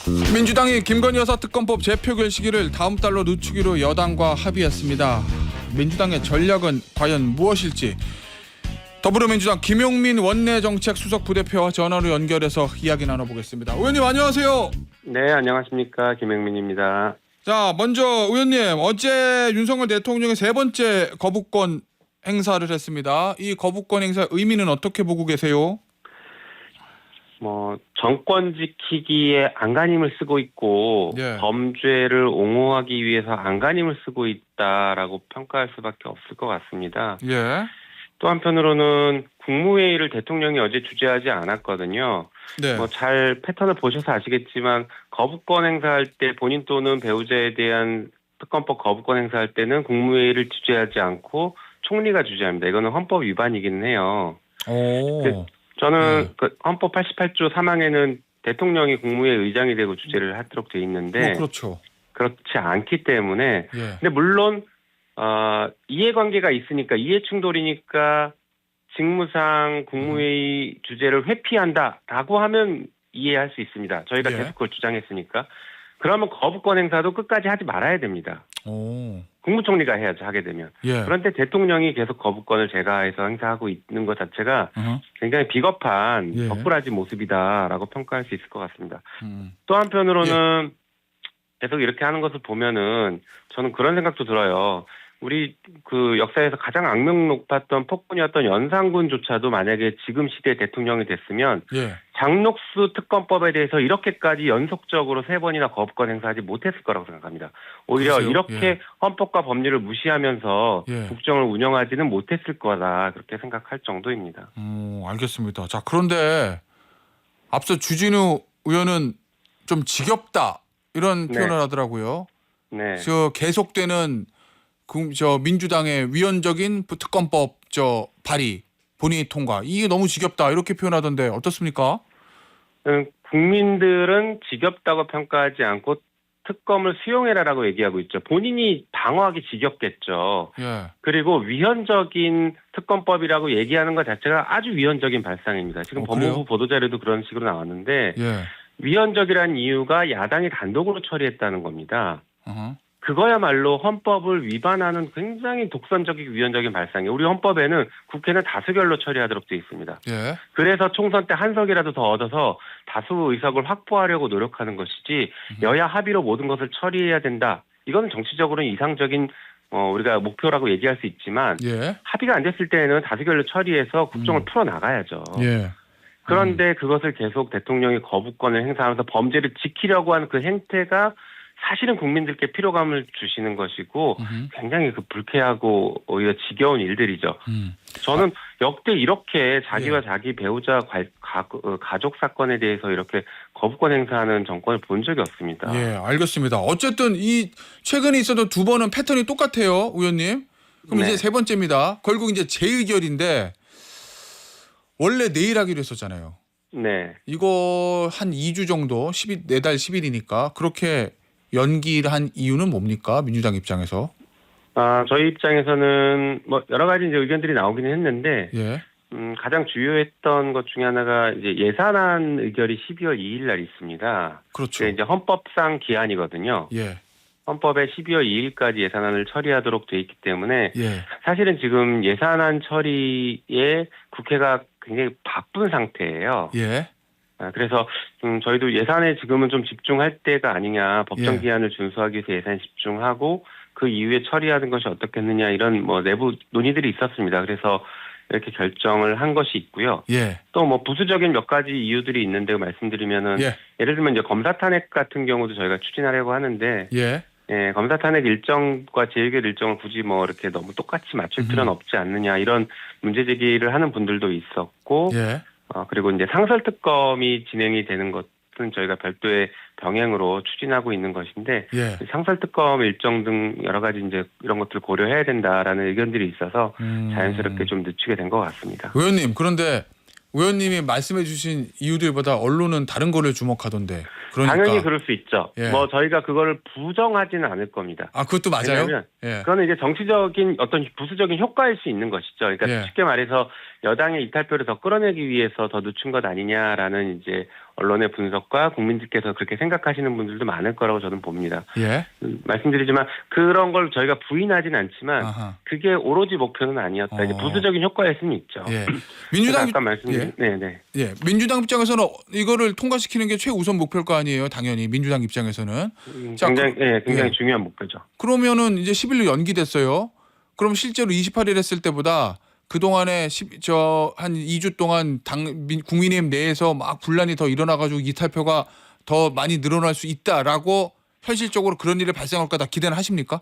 민주당이 김건희 여사 특검법 재표결 시기를 다음 달로 늦추기로 여당과 합의했습니다. 민주당의 전략은 과연 무엇일지 더불어민주당 김용민 원내정책수석 부대표와 전화로 연결해서 이야기 나눠보겠습니다. 의원님 안녕하세요. 네, 안녕하십니까. 김용민입니다. 자, 먼저 의원님, 어제 윤석열 대통령의 세 번째 거부권 행사를 했습니다. 이 거부권 행사 의미는 어떻게 보고 계세요? 정권 지키기에 안간힘을 쓰고 있고 예. 범죄를 옹호하기 위해서 안간힘을 쓰고 있다라고 평가할 수밖에 없을 것 같습니다. 예. 또 한편으로는 국무회의를 대통령이 어제 주재하지 않았거든요. 네. 잘 패턴을 보셔서 아시겠지만 거부권 행사할 때 본인 또는 배우자에 대한 특검법 거부권 행사할 때는 국무회의를 주재하지 않고 총리가 주재합니다. 이거는 헌법 위반이기는 해요. 오. 저는 그 헌법 88조 3항에는 대통령이 국무회의 의장이 되고 주재를 하도록 돼 있는데 그렇죠. 그렇지 않기 때문에 예. 근데 물론 이해관계가 있으니까 이해충돌이니까 직무상 국무회의 주재를 회피한다라고 하면 이해할 수 있습니다. 저희가 예. 계속 그걸 주장했으니까. 그러면 거부권 행사도 끝까지 하지 말아야 됩니다. 오. 국무총리가 해야죠, 하게 되면. 예. 그런데 대통령이 계속 거부권을 제가해서 행사하고 있는 것 자체가 굉장히 비겁한 예. 덕불아지 모습이다라고 평가할 수 있을 것 같습니다. 또 한편으로는 계속 이렇게 하는 것을 보면은 저는 그런 생각도 들어요. 우리 그 역사에서 가장 악명 높았던 폭군이었던 연산군조차도 만약에 지금 시대 대통령이 됐으면 예. 장녹수 특검법에 대해서 이렇게까지 연속적으로 3번이나 거부권 행사하지 못했을 거라고 생각합니다. 오히려 글쎄요? 이렇게 예. 헌법과 법률을 무시하면서 예. 국정을 운영하지는 못했을 거다 그렇게 생각할 정도입니다. 알겠습니다. 자, 그런데 앞서 주진우 의원은 좀 지겹다 이런 네. 표현을 하더라고요. 네. 계속되는 민주당의 위헌적인 특검법 발의 본회의 통과 이게 너무 지겹다 이렇게 표현하던데 어떻습니까? 국민들은 지겹다고 평가하지 않고 특검을 수용해라라고 얘기하고 있죠. 본인이 방어하기 지겹겠죠. 예. 그리고 위헌적인 특검법이라고 얘기하는 것 자체가 아주 위헌적인 발상입니다. 지금 그래요? 법무부 보도자료도 그런 식으로 나왔는데 예. 위헌적이라는 이유가 야당이 단독으로 처리했다는 겁니다. 어허. 그거야말로 헌법을 위반하는 굉장히 독선적이고 위헌적인 발상이에요. 우리 헌법에는 국회는 다수결로 처리하도록 되어 있습니다. 예. 그래서 총선 때 한 석이라도 더 얻어서 다수 의석을 확보하려고 노력하는 것이지 여야 합의로 모든 것을 처리해야 된다. 이거는 정치적으로는 이상적인 우리가 목표라고 얘기할 수 있지만 예. 합의가 안 됐을 때는 다수결로 처리해서 국정을 풀어나가야죠. 예. 그런데 그것을 계속 대통령이 거부권을 행사하면서 범죄를 지키려고 하는 그 행태가 사실은 국민들께 피로감을 주시는 것이고 굉장히 불쾌하고 오히려 지겨운 일들이죠. 저는 역대 이렇게 자기와 자기 배우자 가족 사건에 대해서 이렇게 거부권 행사하는 정권을 본 적이 없습니다. 예, 알겠습니다. 어쨌든 이 최근에 있어도 두 번은 패턴이 똑같아요, 의원님. 그럼 네. 이제 세 번째입니다. 결국 이제 재의결인데 원래 내일 하기로 했었잖아요. 네. 이거 한 2주 정도, 4달 10일이니까 그렇게 연기를 한 이유는 뭡니까? 민주당 입장에서. 저희 입장에서는 여러 가지 이제 의견들이 나오기는 했는데 예. 가장 주요했던 것 중에 하나가 이제 예산안 의결이 12월 2일 날 있습니다. 그렇죠. 이제 헌법상 기한이거든요. 예. 헌법에 12월 2일까지 예산안을 처리하도록 돼 있기 때문에 예. 사실은 지금 예산안 처리에 국회가 굉장히 바쁜 상태예요. 예. 그래서 저희도 예산에 지금은 좀 집중할 때가 아니냐, 법정 예. 기한을 준수하기 위해서 예산에 집중하고 그 이후에 처리하는 것이 어떻겠느냐 이런 내부 논의들이 있었습니다. 그래서 이렇게 결정을 한 것이 있고요. 예. 또 부수적인 몇 가지 이유들이 있는데 말씀드리면은 예. 예를 들면 이제 검사 탄핵 같은 경우도 저희가 추진하려고 하는데 예. 검사 탄핵 일정과 재의결 일정을 굳이 이렇게 너무 똑같이 맞출 필요는 없지 않느냐 이런 문제 제기를 하는 분들도 있었고 예. 그리고 이제 상설특검이 진행이 되는 것은 저희가 별도의 병행으로 추진하고 있는 것인데 예. 상설특검 일정 등 여러 가지 이제 이런 것들을 고려해야 된다라는 의견들이 있어서 자연스럽게 좀 늦추게 된 것 같습니다. 의원님, 그런데 의원님이 말씀해 주신 이유들보다 언론은 다른 거를 주목하던데. 그러니까. 당연히 그럴 수 있죠. 예. 저희가 그거를 부정하지는 않을 겁니다. 아, 그것도 맞아요? 왜냐하면 예. 그거는 이제 정치적인 어떤 부수적인 효과일 수 있는 것이죠. 그러니까 예. 쉽게 말해서 여당의 이탈표를 더 끌어내기 위해서 더 늦춘 것 아니냐라는 이제 언론의 분석과 국민들께서 그렇게 생각하시는 분들도 많을 거라고 저는 봅니다. 예. 말씀드리지만 그런 걸 저희가 부인하진 않지만 아하. 그게 오로지 목표는 아니었다. 이제 부수적인 효과일 수는 있죠. 예. 민주당 아까 말씀드린 네네. 예. 민주당 입장에서는 이거를 통과시키는 게 최우선 목표일 거 아니에요. 당연히 민주당 입장에서는. 자, 굉장히 중요한 목표죠. 그러면은 이제 10일로 연기됐어요. 그럼 실제로 28일 했을 때보다 그동안에 한 2주 동안 국민의힘 내에서 막 분란이 더 일어나가지고 이탈표가 더 많이 늘어날 수 있다라고 현실적으로 그런 일이 발생할 거다 기대는 하십니까?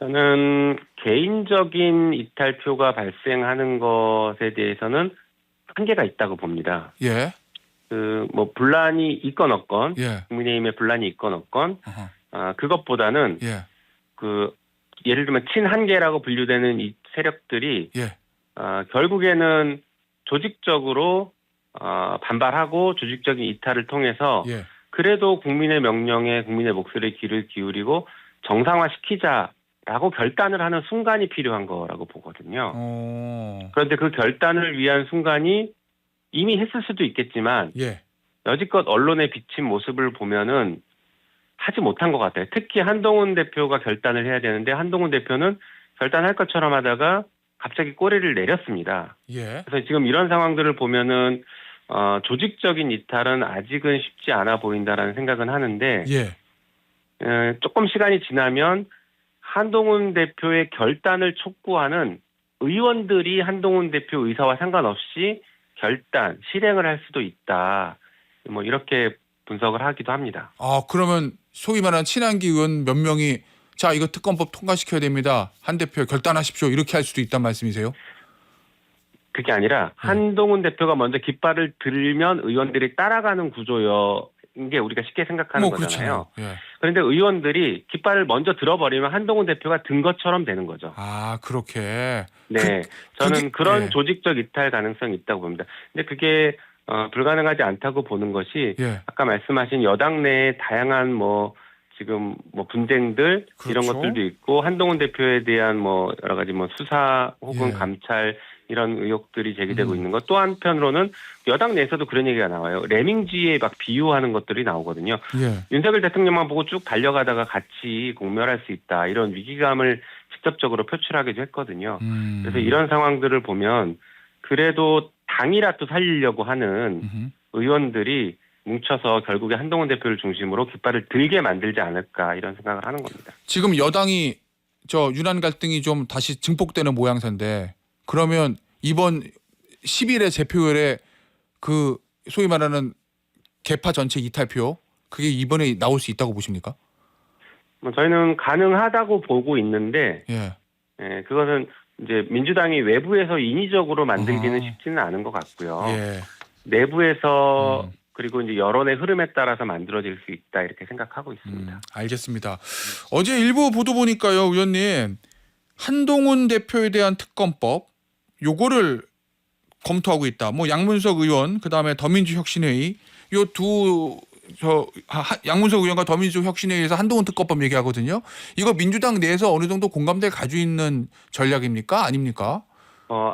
저는 개인적인 이탈표가 발생하는 것에 대해서는 한계가 있다고 봅니다. 예. 뭐 분란이 있건 없건, 예. 국민의힘에 분란이 있건 없건, 그것보다는 예. 예를 들면 친한계라고 분류되는 이 세력들이 예. 결국에는 조직적으로 반발하고 조직적인 이탈을 통해서 예. 그래도 국민의 명령에 국민의 목소리에 귀를 기울이고 정상화시키자라고 결단을 하는 순간이 필요한 거라고 보거든요. 그런데 그 결단을 위한 순간이 이미 했을 수도 있겠지만 예. 여지껏 언론에 비친 모습을 보면은 하지 못한 것 같아요. 특히 한동훈 대표가 결단을 해야 되는데 한동훈 대표는 결단할 것처럼 하다가 갑자기 꼬리를 내렸습니다. 예. 그래서 지금 이런 상황들을 보면은 조직적인 이탈은 아직은 쉽지 않아 보인다라는 생각은 하는데 예. 조금 시간이 지나면 한동훈 대표의 결단을 촉구하는 의원들이 한동훈 대표 의사와 상관없이 실행을 할 수도 있다. 뭐 이렇게 분석을 하기도 합니다. 그러면 소위 말하는 친한기 의원 몇 명이 자 이거 특검법 통과시켜야 됩니다. 한 대표 결단하십시오. 이렇게 할 수도 있단 말씀이세요? 그게 아니라 한동훈 대표가 먼저 깃발을 들면 의원들이 따라가는 구조인 게 우리가 쉽게 생각하는 거잖아요. 예. 그런데 의원들이 깃발을 먼저 들어버리면 한동훈 대표가 든 것처럼 되는 거죠. 그렇게. 네, 저는 그런 조직적 이탈 가능성이 있다고 봅니다. 근데 그게 불가능하지 않다고 보는 것이 아까 말씀하신 여당 내의 다양한 지금 분쟁들 이런 것들도 있고 한동훈 대표에 대한 여러 가지 수사 혹은 감찰 이런 의혹들이 제기되고 있는 것. 또 한편으로는 여당 내에서도 그런 얘기가 나와요. 레밍쥐에 막 비유하는 것들이 나오거든요. 윤석열 대통령만 보고 쭉 달려가다가 같이 공멸할 수 있다. 이런 위기감을 직접적으로 표출하기도 했거든요. 그래서 이런 상황들을 보면 그래도 당이라도 살리려고 하는 의원들이 뭉쳐서 결국에 한동훈 대표를 중심으로 깃발을 들게 만들지 않을까 이런 생각을 하는 겁니다. 지금 여당이 유난 갈등이 좀 다시 증폭되는 모양새인데 그러면 이번 10일의 제표율에 그 소위 말하는 개파 전체 이탈표 그게 이번에 나올 수 있다고 보십니까? 저희는 가능하다고 보고 있는데 그것은 이제 민주당이 외부에서 인위적으로 만들기는 쉽지는 않은 것 같고요. 내부에서 그리고 이제 여론의 흐름에 따라서 만들어질 수 있다 이렇게 생각하고 있습니다. 알겠습니다. 어제 일부 보도 보니까요, 의원님 한동훈 대표에 대한 특검법 요거를 검토하고 있다. 양문석 의원 그다음에 더민주 혁신회의 양문석 의원과 더민주 혁신회의에서 한동훈 특검법 얘기하거든요. 이거 민주당 내에서 어느 정도 공감대를 가지고 있는 전략입니까? 아닙니까?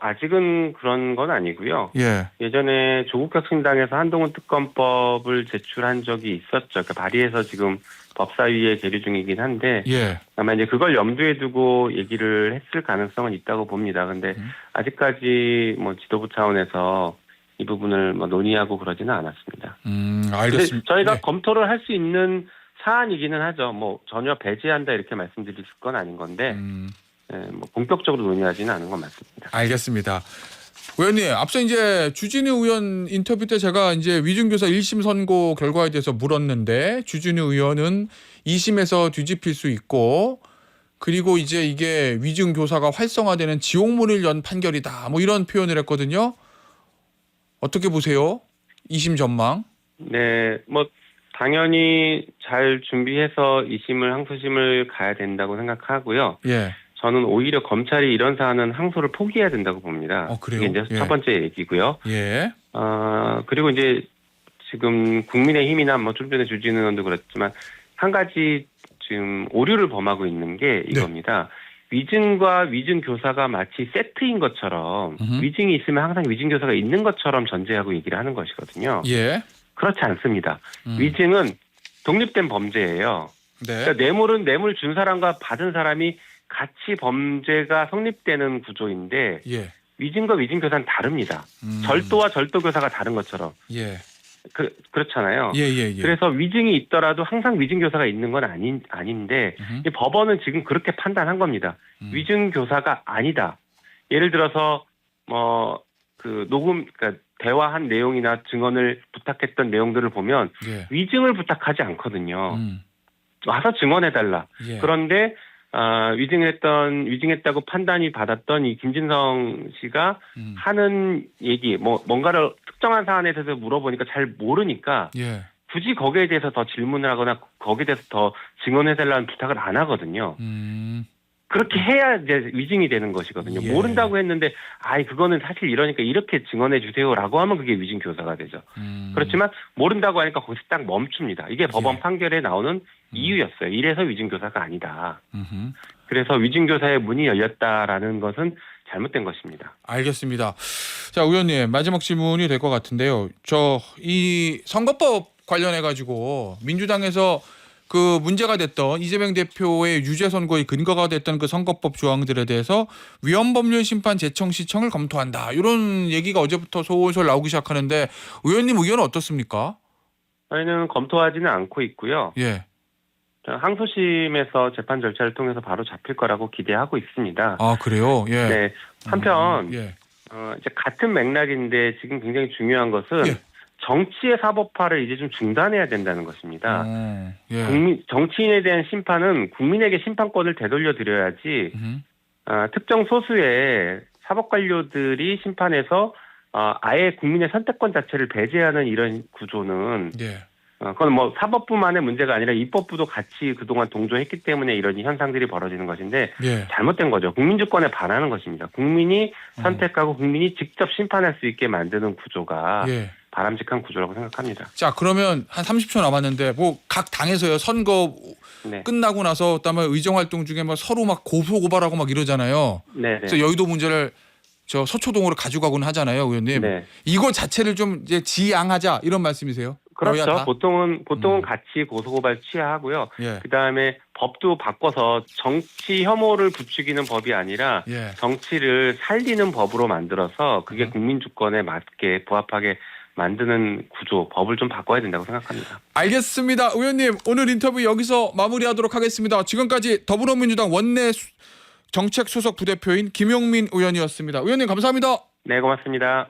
아직은 그런 건 아니고요. 예전에 조국혁신당에서 한동훈 특검법을 제출한 적이 있었죠. 그러니까 발의해서 지금 법사위에 계류 중이긴 한데 아마 이제 그걸 염두에 두고 얘기를 했을 가능성은 있다고 봅니다. 근데 아직까지 지도부 차원에서 이 부분을 논의하고 그러지는 않았습니다. 알겠습니다. 저희가 검토를 할 수 있는 사안이기는 하죠. 전혀 배제한다 이렇게 말씀드릴 건 아닌 건데 본격적으로 논의하지는 않은 건 맞습니다. 알겠습니다. 의원님, 앞서 이제 주진우 의원 인터뷰 때 제가 이제 위중교사 1심 선고 결과에 대해서 물었는데 주진우 의원은 2심에서 뒤집힐 수 있고 그리고 이제 이게 위중교사가 활성화되는 지옥문을 연 판결이다. 이런 표현을 했거든요. 어떻게 보세요? 2심 전망? 네, 당연히 잘 준비해서 2심을 항소심을 가야 된다고 생각하고요. 저는 오히려 검찰이 이런 사안은 항소를 포기해야 된다고 봅니다. 그래요? 이게 이제 첫 번째 얘기고요. 예. 그리고 이제 지금 국민의힘이나 좀 전에 주진우 의원도 그렇지만 한 가지 지금 오류를 범하고 있는 게 이겁니다. 위증과 위증 교사가 마치 세트인 것처럼 위증이 있으면 항상 위증 교사가 있는 것처럼 전제하고 얘기를 하는 것이거든요. 예. 그렇지 않습니다. 위증은 독립된 범죄예요. 네. 그러니까 뇌물은 뇌물 준 사람과 받은 사람이 같이 범죄가 성립되는 구조인데 예. 위증과 위증교사는 다릅니다. 절도와 절도교사가 다른 것처럼 예. 그렇잖아요. 예. 그래서 위증이 있더라도 항상 위증교사가 있는 건 아닌데 이 법원은 지금 그렇게 판단한 겁니다. 위증교사가 아니다. 예를 들어서 그러니까 대화한 내용이나 증언을 부탁했던 내용들을 보면 예. 위증을 부탁하지 않거든요. 와서 증언해달라. 예. 그런데 위증했다고 판단이 받았던 이 김진성 씨가 하는 얘기, 뭔가를 특정한 사안에 대해서 물어보니까 잘 모르니까 예. 굳이 거기에 대해서 더 질문을 하거나 거기에 대해서 더 증언해달라는 부탁을 안 하거든요. 그렇게 해야 이제 위증이 되는 것이거든요. 예. 모른다고 했는데, 그거는 사실 이러니까 이렇게 증언해 주세요라고 하면 그게 위증 교사가 되죠. 그렇지만 모른다고 하니까 거기서 딱 멈춥니다. 이게 법원 판결에 나오는 이유였어요. 이래서 위증 교사가 아니다. 그래서 위증 교사의 문이 열렸다라는 것은 잘못된 것입니다. 알겠습니다. 자, 의원님 마지막 질문이 될 것 같은데요. 이 선거법 관련해 가지고 민주당에서 그 문제가 됐던 이재명 대표의 유죄 선고의 근거가 됐던 그 선거법 조항들에 대해서 위헌법률 심판 재청 시청을 검토한다. 이런 얘기가 어제부터 솔솔 나오기 시작하는데 의원님 의견은 어떻습니까? 저희는 검토하지는 않고 있고요. 예. 항소심에서 재판 절차를 통해서 바로 잡힐 거라고 기대하고 있습니다. 아, 그래요? 예. 네. 한편 예. 이제 같은 맥락인데 지금 굉장히 중요한 것은 예. 정치의 사법화를 이제 좀 중단해야 된다는 것입니다. 예. 정치인에 대한 심판은 국민에게 심판권을 되돌려 드려야지 특정 소수의 사법 관료들이 심판해서 아예 국민의 선택권 자체를 배제하는 이런 구조는 예. 그건 사법부만의 문제가 아니라 입법부도 같이 그동안 동조했기 때문에 이런 현상들이 벌어지는 것인데 예. 잘못된 거죠. 국민주권에 반하는 것입니다. 국민이 선택하고 국민이 직접 심판할 수 있게 만드는 구조가 예. 바람직한 구조라고 생각합니다. 자, 그러면 한 30초 남았는데 각 당에서요. 선거 네. 끝나고 나서 그다음에 의정 활동 중에 서로 막 고소 고발하고 막 이러잖아요. 네. 그래서 여의도 문제를 서초동으로 가져가고는 하잖아요, 의원님. 네. 이거 자체를 좀 이제 지양하자 이런 말씀이세요? 그렇죠. 여야 다? 보통은 같이 고소고발 취하하고요. 예. 그다음에 법도 바꿔서 정치 혐오를 부추기는 법이 아니라 예. 정치를 살리는 법으로 만들어서 그게 국민주권에 맞게 부합하게 만드는 구조, 법을 좀 바꿔야 된다고 생각합니다. 알겠습니다. 의원님, 오늘 인터뷰 여기서 마무리하도록 하겠습니다. 지금까지 더불어민주당 원내 정책수석 부대표인 김용민 의원이었습니다. 의원님 감사합니다. 네, 고맙습니다.